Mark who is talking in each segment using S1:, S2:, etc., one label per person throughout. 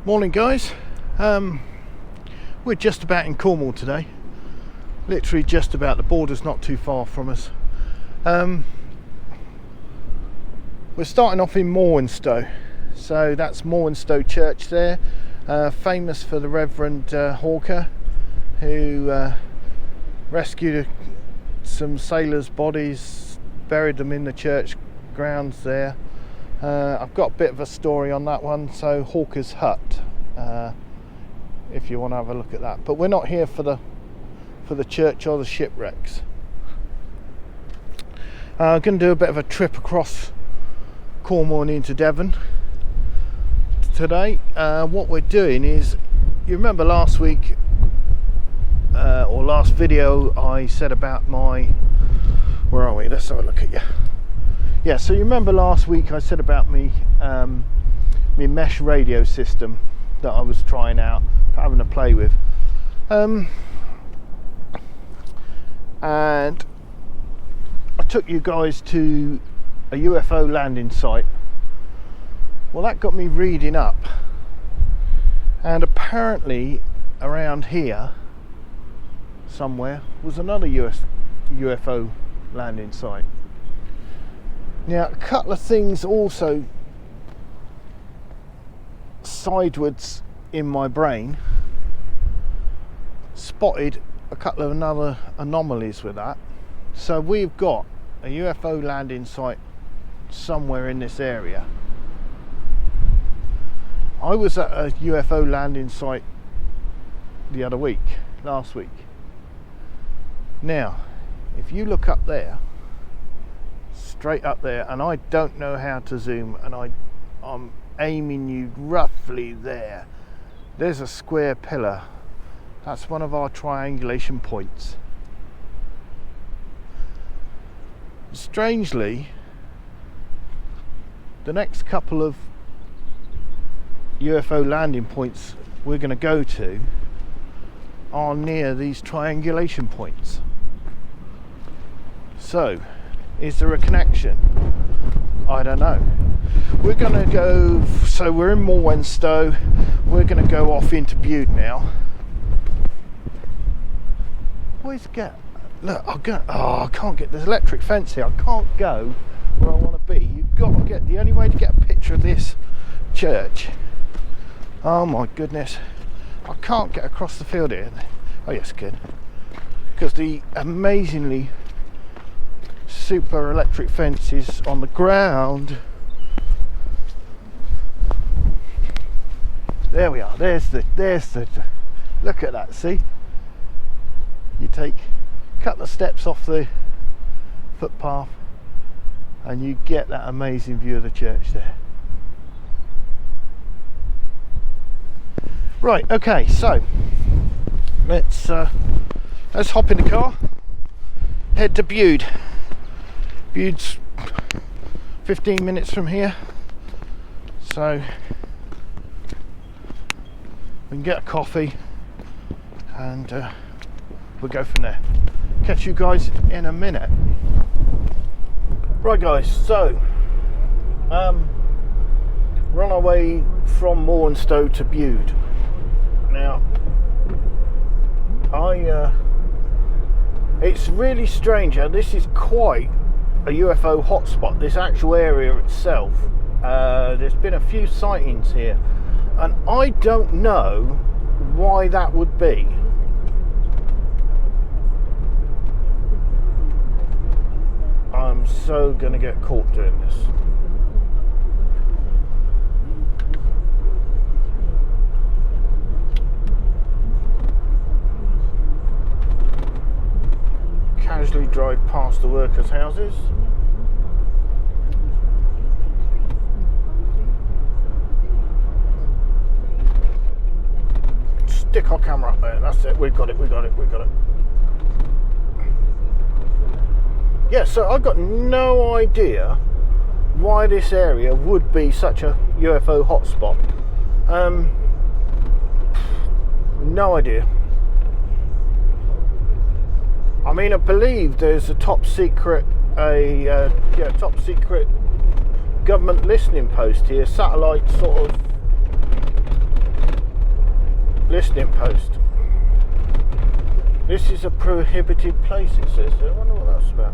S1: Morning guys, we're just about in Cornwall today, literally just about. The border's not too far from us. We're starting off in Morwenstow, so that's Morwenstow Church there, famous for the Reverend Hawker, who rescued some sailors' bodies, buried them in the church grounds there. I've got a bit of a story on that one, so Hawker's Hut, if you want to have a look at that. But we're not here for the church or the shipwrecks. I'm going to do a bit of a trip across Cornwall and into Devon today. What we're doing is, you remember last week or last video I said about my, where are we? Let's have a look at you. Yeah, so you remember last week I said about me my mesh radio system that I was trying out, having a play with, and I took you guys to a UFO landing site. Well, that got me reading up, and apparently around here somewhere was another UFO landing site. Now, a couple of things also sidewards in my brain spotted a couple of another anomalies with that. So we've got a UFO landing site somewhere in this area. I was at a UFO landing site the other week, last week. Now, if you look up there, straight up there, and I don't know how to zoom, and I'm aiming you roughly there. There's a square pillar. That's one of our triangulation points. Strangely, the next couple of UFO landing points we're going to go to are near these triangulation points. So, is there a connection? I don't know. We're going to go, so we're in Morwenstow, we're going to go off into Bude now. Where's get? Look, I can't get, there's electric fence here, I can't go where I want to be. You've got to get, the only way to get a picture of this church, oh my goodness, I can't get across the field here. Oh yes, good. Because the amazingly super electric fences on the ground. There we are. There's the look at that. See, you take a couple of steps off the footpath and you get that amazing view of the church there. Right, okay, so let's hop in the car, head to Bude. Bude's 15 minutes from here, so we can get a coffee and we'll go from there. Catch you guys in a minute. Right guys, so we're on our way from Morwenstow to Bude. Now, it's really strange, and this is quite a UFO hotspot, this actual area itself. There's been a few sightings here, and I don't know why that would be. I'm so gonna get caught doing this. Casually drive past the workers' houses. Stick our camera up there, that's it, we've got it. Yeah, so I've got no idea why this area would be such a UFO hotspot. No idea. I mean, I believe there's a top secret government listening post here, satellite sort of listening post. This is a prohibited place, it says. I wonder what that's about.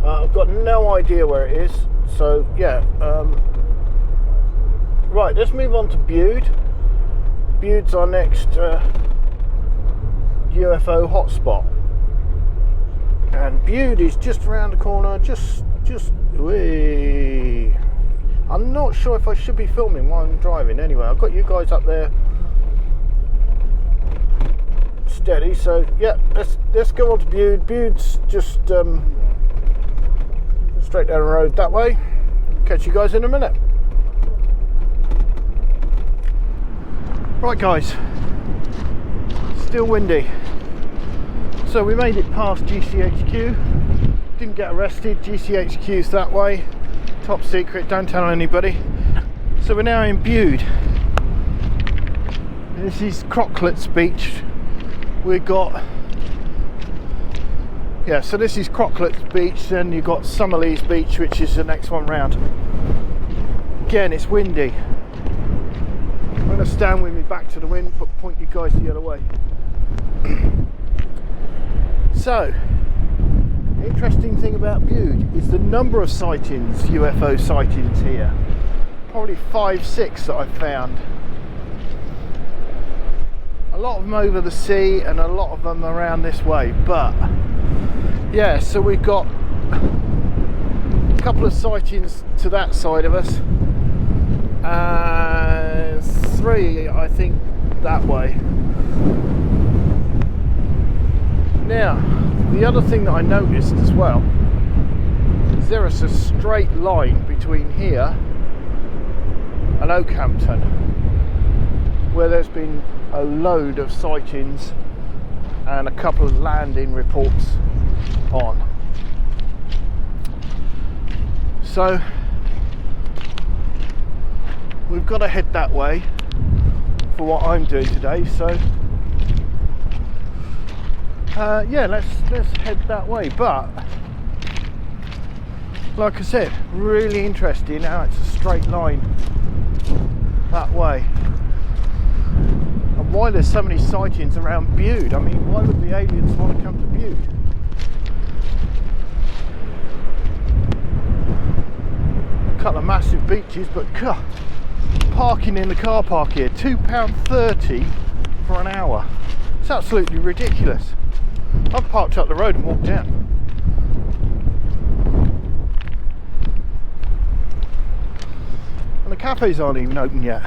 S1: I've got no idea where it is. So yeah, right, let's move on to Bude. Bude's our next UFO hotspot, and Bude is just around the corner. Just wee. I'm not sure if I should be filming while I'm driving. Anyway, I've got you guys up there steady. So yeah, let's go on to Bude. Bude's just straight down the road that way. Catch you guys in a minute. Right guys, still windy. So we made it past GCHQ, didn't get arrested. GCHQ's that way, top secret, don't tell anybody. So we're now in Bude. This is Crocklett's Beach. We've got, yeah, so this is Crocklett's Beach, then you've got Summerlees Beach, which is the next one round. Again, it's windy. I'm going to stand with me back to the wind, but point you guys the other way. So, the interesting thing about Bude is the number of sightings, UFO sightings here. Probably 5, 6 that I've found. A lot of them over the sea and a lot of them around this way, but yeah, so we've got a couple of sightings to that side of us. 3, I think, that way. Now, the other thing that I noticed as well is there is a straight line between here and Oakhampton, where there's been a load of sightings and a couple of landing reports on. So we've got to head that way for what I'm doing today. So yeah, let's head that way. But like I said, really interesting how it's a straight line that way, and why there's so many sightings around Bude. I mean, why would the aliens want to come to Bude? A couple of massive beaches, but parking in the car park here, £2.30 for an hour. It's absolutely ridiculous. I've parked up the road and walked down. And the cafes aren't even open yet.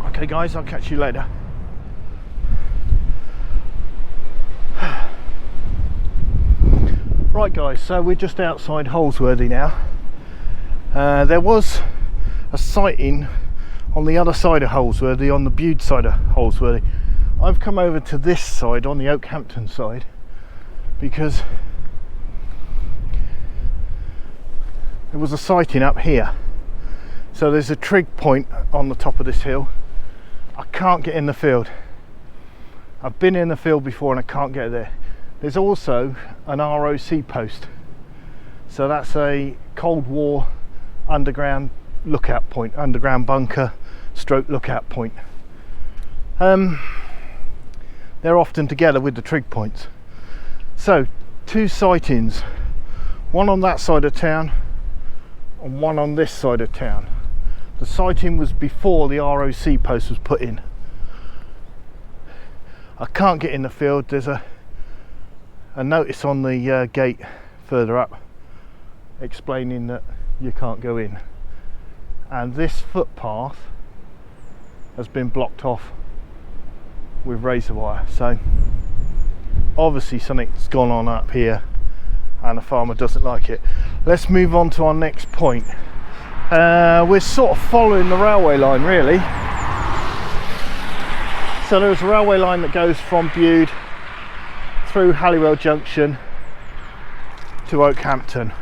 S1: Okay guys, I'll catch you later. Right guys, so we're just outside Holsworthy now. There was a sighting on the other side of Holsworthy, on the Bude side of Holsworthy. I've come over to this side, on the Oakhampton side, because there was a sighting up here. So there's a trig point on the top of this hill. I can't get in the field. I've been in the field before and I can't get there. There's also an ROC post. So that's a Cold War underground lookout point, underground bunker stroke lookout point. They're often together with the trig points. So 2 sightings, one on that side of town and one on this side of town. The sighting was before the ROC post was put in. I can't get in the field. There's a notice on the gate further up explaining that you can't go in, and this footpath has been blocked off with razor wire. So obviously something's gone on up here and the farmer doesn't like it. Let's move on to our next point. We're sort of following the railway line really. So there's a railway line that goes from Bude through Halliwell Junction to Oakhampton.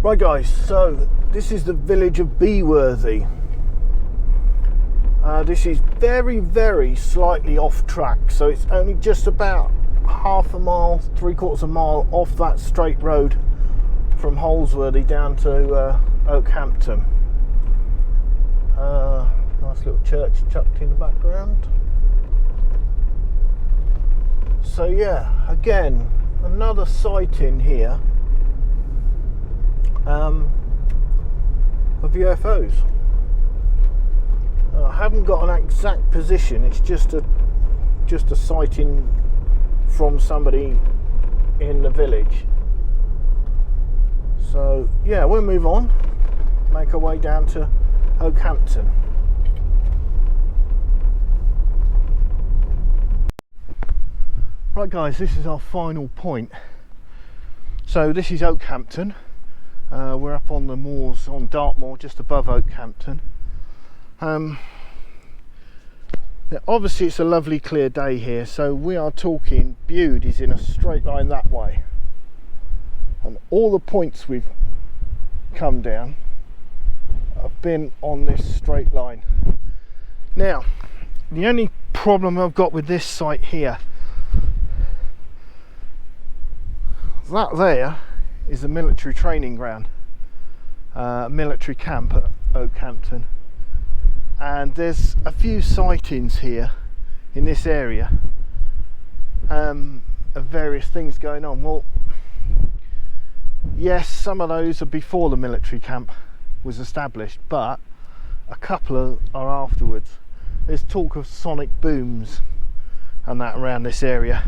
S1: Right guys, so this is the village of Beworthy. This is very, very slightly off track, so it's only just about half a mile, 3/4 of a mile off that straight road from Holsworthy down to Oakhampton. Nice little church chucked in the background. So yeah, again, another sighting here of UFOs. I haven't got an exact position. It's just a sighting from somebody in the village. So yeah, we'll move on, make our way down to Oakhampton. Right guys, this is our final point. So this is Oakhampton. We're up on the moors on Dartmoor, just above Oakhampton. Obviously it's a lovely clear day here, so we are talking Bude is in a straight line that way, and all the points we've come down have been on this straight line. Now the only problem I've got with this site here, that there is a military training ground, military camp at Oakhampton, and there's a few sightings here in this area of various things going on. Well, yes, some of those are before the military camp was established, but a couple are afterwards. There's talk of sonic booms and that around this area.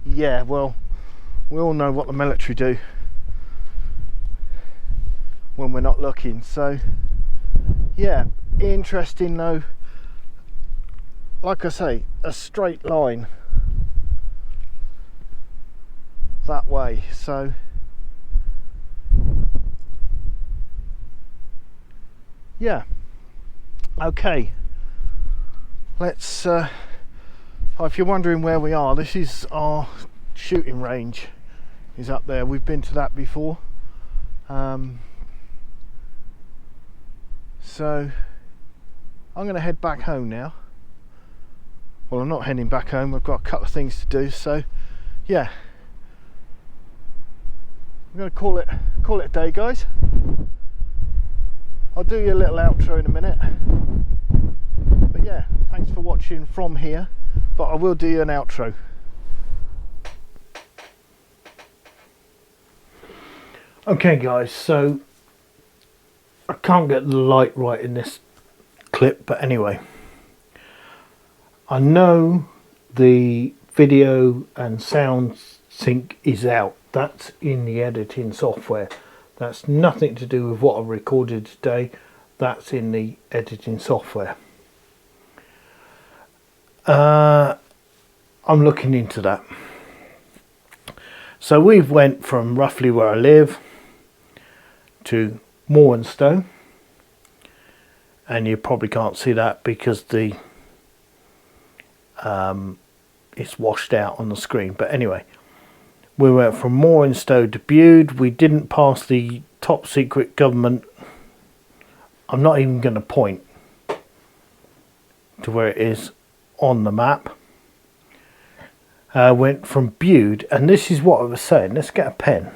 S1: Yeah, well, we all know what the military do when we're not looking. So yeah, interesting though. Like I say, a straight line that way. So yeah, okay, let's if you're wondering where we are, this is our shooting range, is up there. We've been to that before. So I'm going to head back home now. Well, I'm not heading back home, I've got a couple of things to do. So yeah, I'm going to call it a day, guys. I'll do you a little outro in a minute, but yeah, thanks for watching from here, but I will do you an outro. Okay guys, so I can't get the light right in this clip, but anyway, I know the video and sound sync is out. That's in the editing software. That's nothing to do with what I recorded today. That's in the editing software. I'm looking into that. So we've went from roughly where I live to Morwenstow, and you probably can't see that because the it's washed out on the screen. But anyway, we went from Morwenstow to Bude. We didn't pass the top secret government. I'm not even going to point to where it is on the map. Went from Bude, and this is what I was saying. Let's get a pen.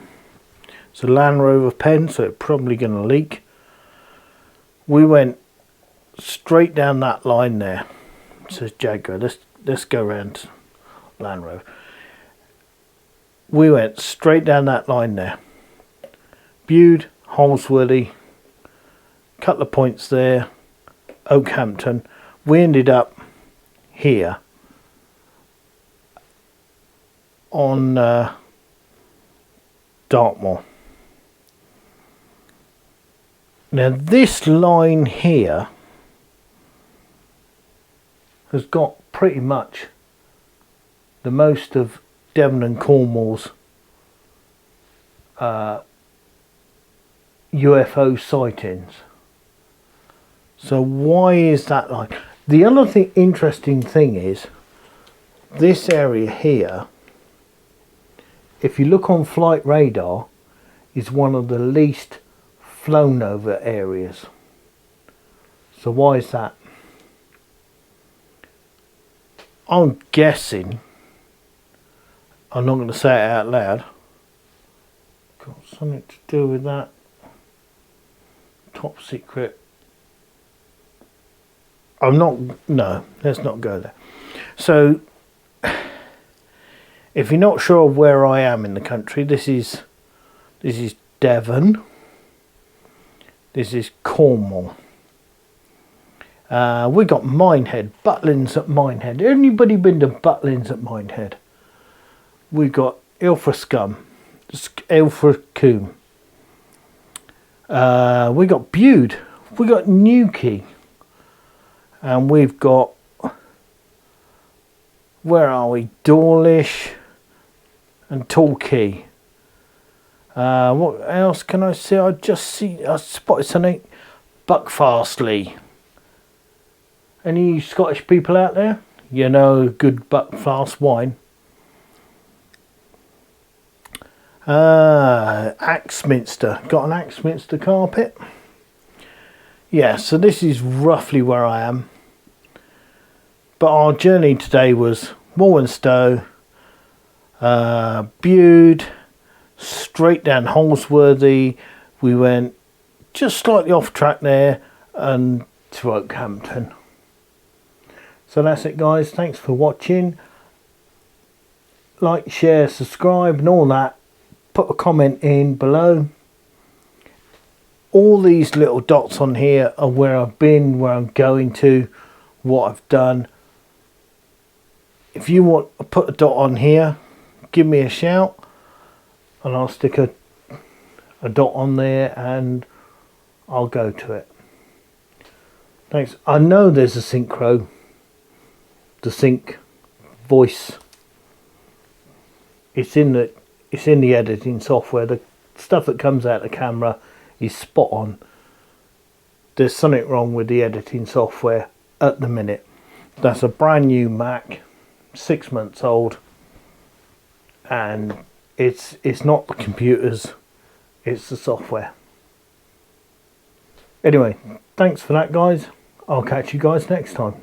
S1: It's a Land Rover pen, so it's probably going to leak. We went straight down that line there. It says Jaguar. Let's go around Land Rover. We went straight down that line there. Bude, Holsworthy, couple of points there, Oakhampton. We ended up here on Dartmoor. Now this line here has got pretty much the most of Devon and Cornwall's UFO sightings. So why is that like? The other thing, interesting thing is this area here, if you look on flight radar, is one of the least flown over areas. So why is that? I'm guessing, I'm not going to say it out loud, got something to do with that. Top secret. No, let's not go there. So, if you're not sure of where I am in the country, this is Devon. This is Cornwall. We got Minehead, Butlins at Minehead. Anybody been to Butlins at Minehead? We got Ilfracombe, Ilfracombe. We got Bude. We got Newquay. And we've got, where are we? Dawlish and Torquay. What else can I see? I spotted something. Buckfastleigh. Any Scottish people out there? You know, good Buckfast wine. Axminster. Got an Axminster carpet. Yeah, so this is roughly where I am. But our journey today was Walthamstow, Bude, straight down Holsworthy. We went just slightly off track there and to Oakhampton. So that's it, guys. Thanks for watching. Like, share, subscribe and all that. Put a comment in below. All these little dots on here are where I've been, where I'm going to, what I've done. If you want to put a dot on here, give me a shout and I'll stick a dot on there and I'll go to it. Thanks. I know there's a synchro, the sync voice. It's in the editing software. The stuff that comes out of the camera is spot on. There's something wrong with the editing software at the minute. That's a brand new Mac, 6 months old, and it's not the computers, it's the software. Anyway, thanks for that, guys. I'll catch you guys next time.